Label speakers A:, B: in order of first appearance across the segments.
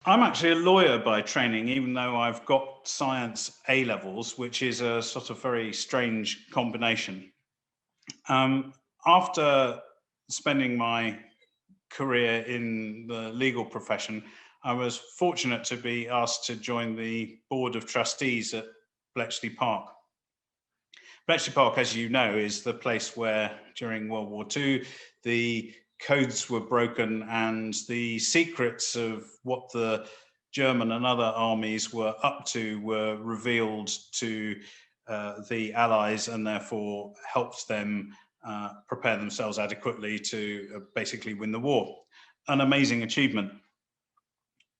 A: I'm actually a lawyer by training, even though I've got science A levels, which is a sort of very strange combination. Um, After spending my career in the legal profession, I was fortunate to be asked to join the board of trustees at Bletchley Park. Bletchley Park, as you know, is the place where during World War II, the codes were broken and the secrets of what the German and other armies were up to were revealed to the Allies, and therefore helped them prepare themselves adequately to basically win the war. An amazing achievement.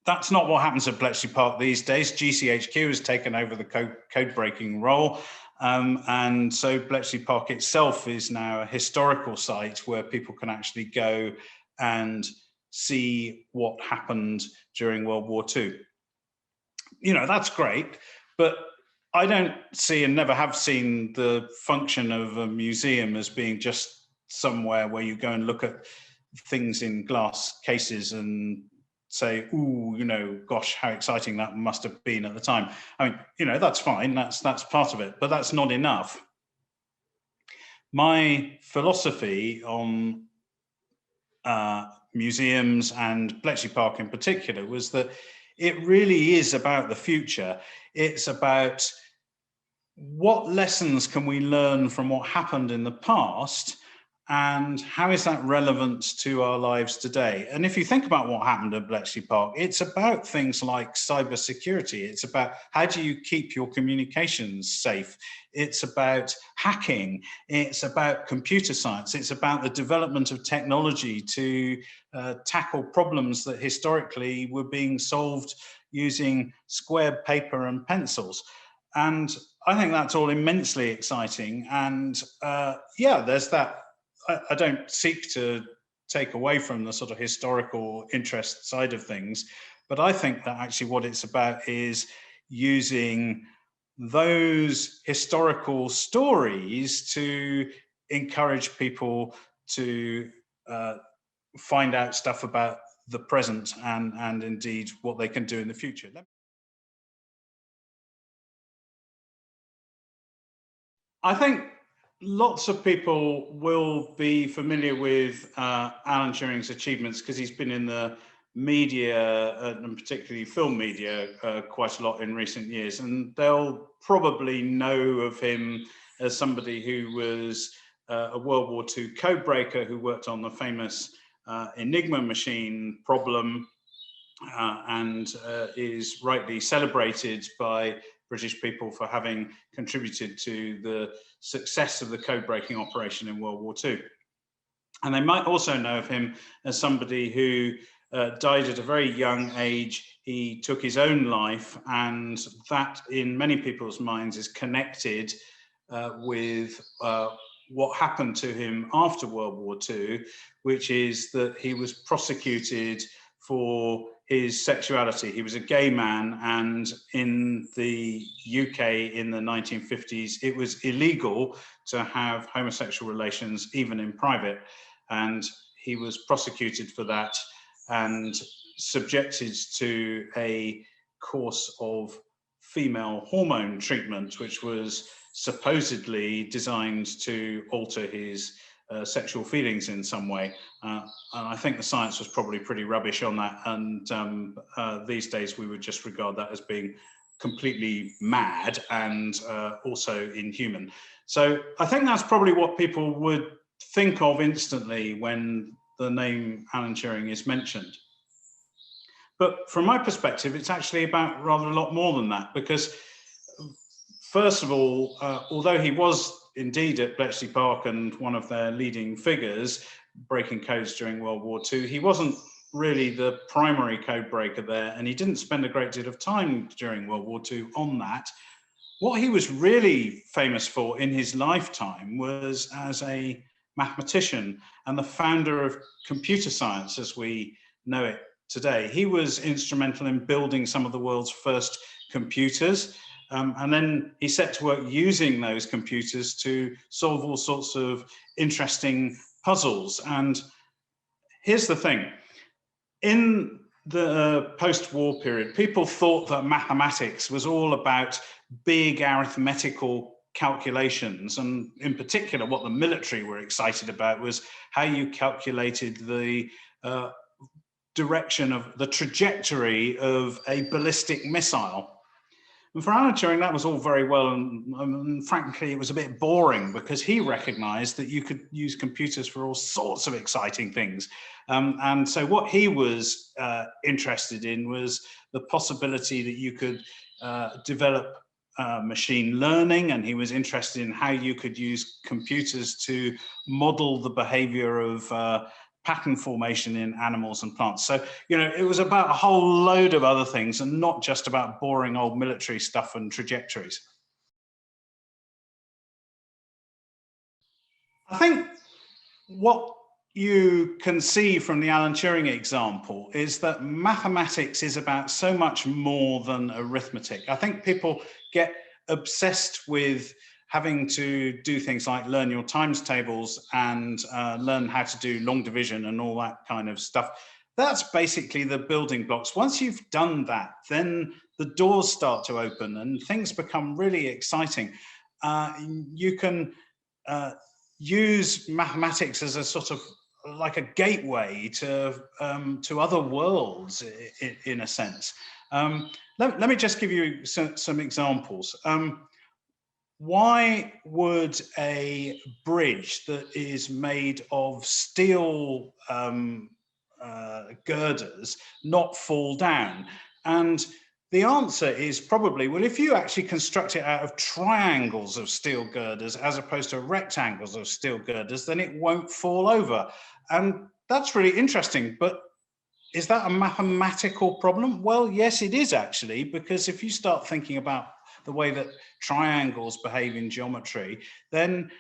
A: That's not what happens at Bletchley Park these days. GCHQ has taken over the code breaking role. And so Bletchley Park itself is now a historical site where people can actually go and see what happened during World War II. You know, that's great, but I don't see and never have seen the function of a museum as being just somewhere where you go and look at things in glass cases and say, ooh, you know, gosh, how exciting that must have been at the time. I mean, you know, that's fine, that's part of it, but that's not enough. My philosophy on museums and Bletchley Park in particular was that it really is about the future. It's about what lessons can we learn from what happened in the past, and how is that relevant to our lives today? And if you think about what happened at Bletchley Park, it's about things like cybersecurity. It's about how do you keep your communications safe? It's about hacking. It's about computer science. It's about the development of technology to tackle problems that historically were being solved using square paper and pencils. And I think that's all immensely exciting. And yeah, there's that. I don't seek to take away from the sort of historical interest side of things, but I think that actually what it's about is using those historical stories to encourage people to find out stuff about the present and indeed what they can do in the future. I think lots of people will be familiar with Alan Turing's achievements because he's been in the media, and particularly film media, quite a lot in recent years. And they'll probably know of him as somebody who was a World War II codebreaker who worked on the famous Enigma machine problem, and is rightly celebrated by British people for having contributed to the success of the code-breaking operation in World War II. And they might also know of him as somebody who died at a very young age. He took his own life, and that in many people's minds is connected with what happened to him after World War II, which is that he was prosecuted for his sexuality. He was a gay man, and in the UK in the 1950s, it was illegal to have homosexual relations, even in private. And he was prosecuted for that and subjected to a course of female hormone treatment, which was supposedly designed to alter his sexual feelings in some way. And I think the science was probably pretty rubbish on that. And these days we would just regard that as being completely mad and also inhuman. So I think that's probably what people would think of instantly when the name Alan Turing is mentioned. But from my perspective, it's actually about rather a lot more than that, because first of all, although he was indeed at Bletchley Park and one of their leading figures breaking codes during World War II, he wasn't really the primary code breaker there, and he didn't spend a great deal of time during World War II on that. What he was really famous for in his lifetime was as a mathematician and the founder of computer science as we know it today. He was instrumental in building some of the world's first computers. And then he set to work using those computers to solve all sorts of interesting puzzles. And here's the thing. In the post-war period, people thought that mathematics was all about big arithmetical calculations, and in particular what the military were excited about was how you calculated the direction of the trajectory of a ballistic missile. And for Alan Turing, that was all very well, and frankly, it was a bit boring because he recognized that you could use computers for all sorts of exciting things. And so what he was interested in was the possibility that you could develop machine learning, and he was interested in how you could use computers to model the behavior of pattern formation in animals and plants. So, you know, it was about a whole load of other things and not just about boring old military stuff and trajectories. I think what you can see from the Alan Turing example is that mathematics is about so much more than arithmetic. I think people get obsessed with having to do things like learn your times tables and learn how to do long division and all that kind of stuff. That's basically the building blocks. Once you've done that, then the doors start to open and things become really exciting. You can use mathematics as a sort of like a gateway to other worlds, in a sense. Let me just give you some examples. Why would a bridge that is made of steel girders not fall down? And the answer is probably, well, if you actually construct it out of triangles of steel girders as opposed to rectangles of steel girders, then it won't fall over. And that's really interesting, but is that a mathematical problem? Well, yes, it is actually, because if you start thinking about the way that triangles behave in geometry, then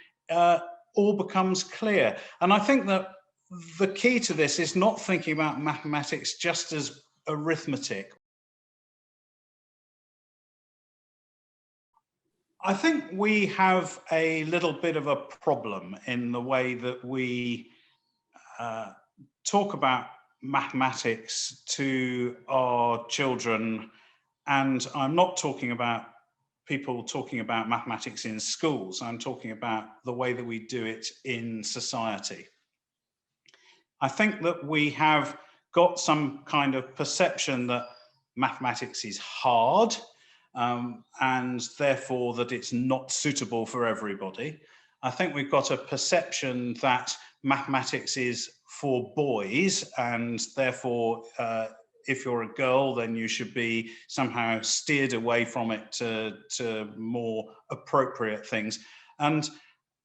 A: all becomes clear. And I think that the key to this is not thinking about mathematics just as arithmetic. I think we have a little bit of a problem in the way that we talk about mathematics to our children. And I'm not talking about people talking about mathematics in schools. I'm talking about the way that we do it in society. I think that we have got some kind of perception that mathematics is hard, and therefore that it's not suitable for everybody. I think we've got a perception that mathematics is for boys, and therefore if you're a girl, then you should be somehow steered away from it to more appropriate things. And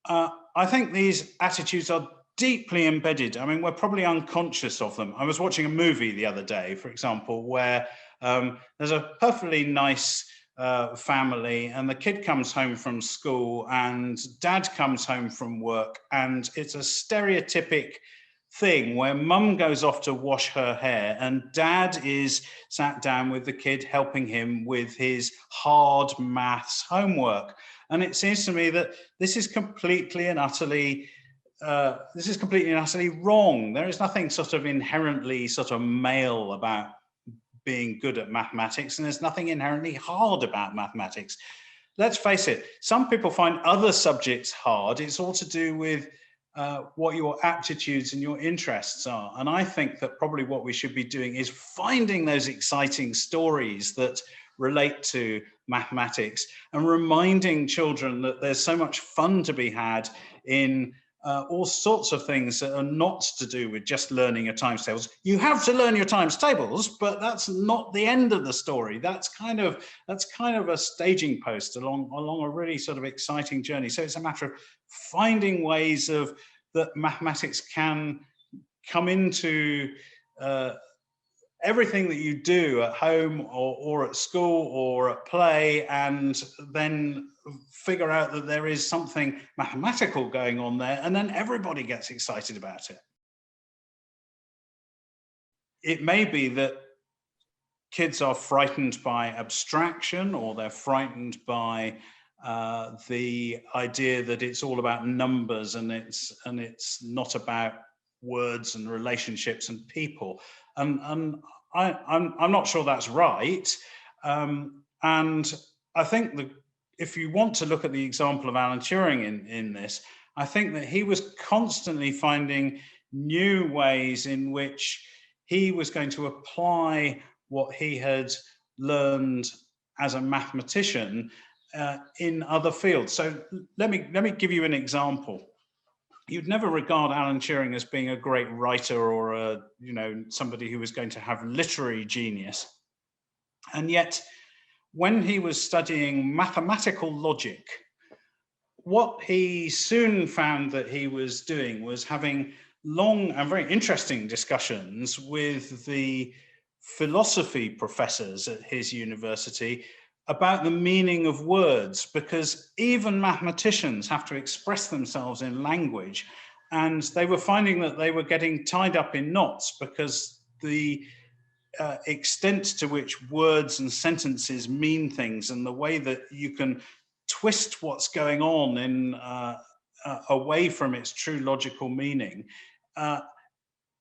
A: I think these attitudes are deeply embedded. I mean, we're probably unconscious of them. I was watching a movie the other day, for example, where there's a perfectly nice family, and the kid comes home from school and dad comes home from work, and it's a stereotypic thing where mum goes off to wash her hair and dad is sat down with the kid helping him with his hard maths homework. And it seems to me that this is completely and utterly wrong. There is nothing sort of inherently sort of male about being good at mathematics, and there's nothing inherently hard about mathematics. Let's face it, some people find other subjects hard. It's all to do with what your aptitudes and your interests are. And I think that probably what we should be doing is finding those exciting stories that relate to mathematics and reminding children that there's so much fun to be had in all sorts of things that are not to do with just learning your times tables. You have to learn your times tables, but that's not the end of the story. That's kind of a staging post along a really sort of exciting journey. So it's a matter of finding ways of that mathematics can come into everything that you do at home or at school or at play, and then figure out that there is something mathematical going on there, and then everybody gets excited about it. It may be that kids are frightened by abstraction, or they're frightened by the idea that it's all about numbers and it's not about words and relationships and people. And I'm not sure that's right. And I think that if you want to look at the example of Alan Turing in this, I think that he was constantly finding new ways in which he was going to apply what he had learned as a mathematician in other fields. So let me give you an example. You'd never regard Alan Turing as being a great writer or somebody who was going to have literary genius, and yet when he was studying mathematical logic, what he soon found that he was doing was having long and very interesting discussions with the philosophy professors at his university about the meaning of words, because even mathematicians have to express themselves in language. And they were finding that they were getting tied up in knots because the extent to which words and sentences mean things and the way that you can twist what's going on in away from its true logical meaning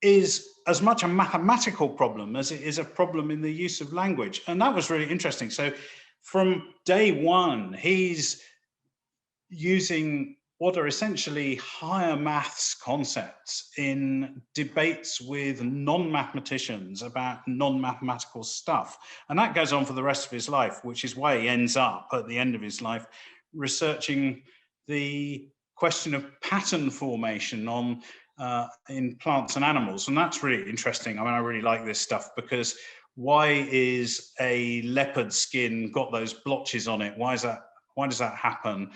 A: is as much a mathematical problem as it is a problem in the use of language. And that was really interesting. So from day one, he's using what are essentially higher maths concepts in debates with non-mathematicians about non-mathematical stuff. And that goes on for the rest of his life, which is why he ends up at the end of his life researching the question of pattern formation on in plants and animals. And that's really interesting. I mean, I really like this stuff because why is a leopard skin got those blotches on it? Why is that? Why does that happen?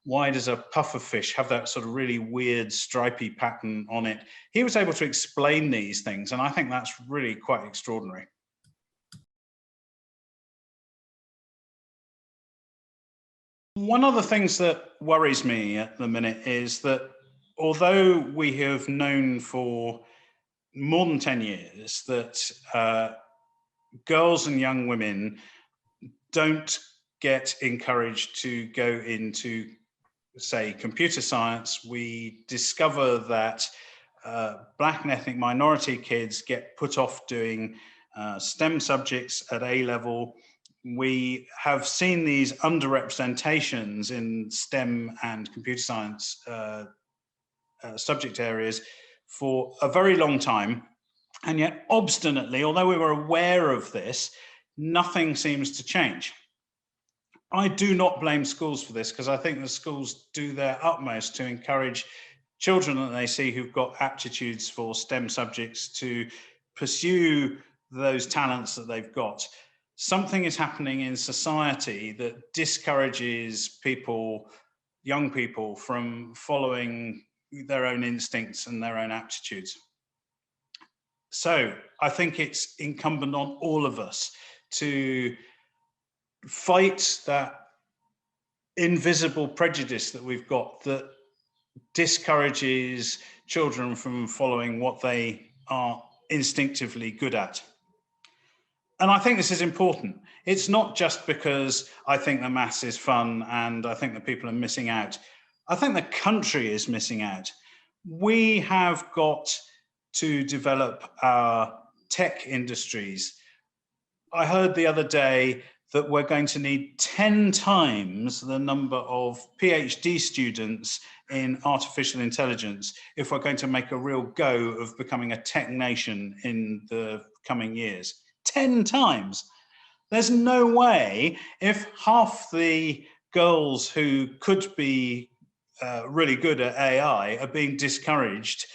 A: Why does a pufferfish have that sort of really weird stripy pattern on it? He was able to explain these things, and I think that's really quite extraordinary. One of the things that worries me at the minute is that although we have known for more than 10 years that girls and young women don't get encouraged to go into, say, computer science, we discover that Black and ethnic minority kids get put off doing STEM subjects at A level. We have seen these underrepresentations in STEM and computer science subject areas for a very long time. And yet, obstinately, although we were aware of this, nothing seems to change. I do not blame schools for this, because I think the schools do their utmost to encourage children that they see who've got aptitudes for STEM subjects to pursue those talents that they've got. Something is happening in society that discourages people, young people, from following their own instincts and their own aptitudes. So I think it's incumbent on all of us to fight that invisible prejudice that we've got that discourages children from following what they are instinctively good at. And I think this is important. It's not just because I think the maths is fun and I think that people are missing out. I think the country is missing out. We have got to develop our tech industries. I heard the other day that we're going to need 10 times the number of PhD students in artificial intelligence if we're going to make a real go of becoming a tech nation in the coming years. 10 times. There's no way, if half the girls who could be really good at AI are being discouraged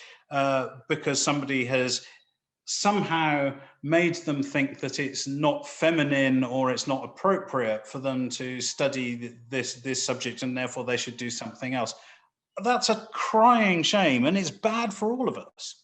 A: because somebody has somehow made them think that it's not feminine or it's not appropriate for them to study this subject and therefore they should do something else. That's a crying shame, and it's bad for all of us.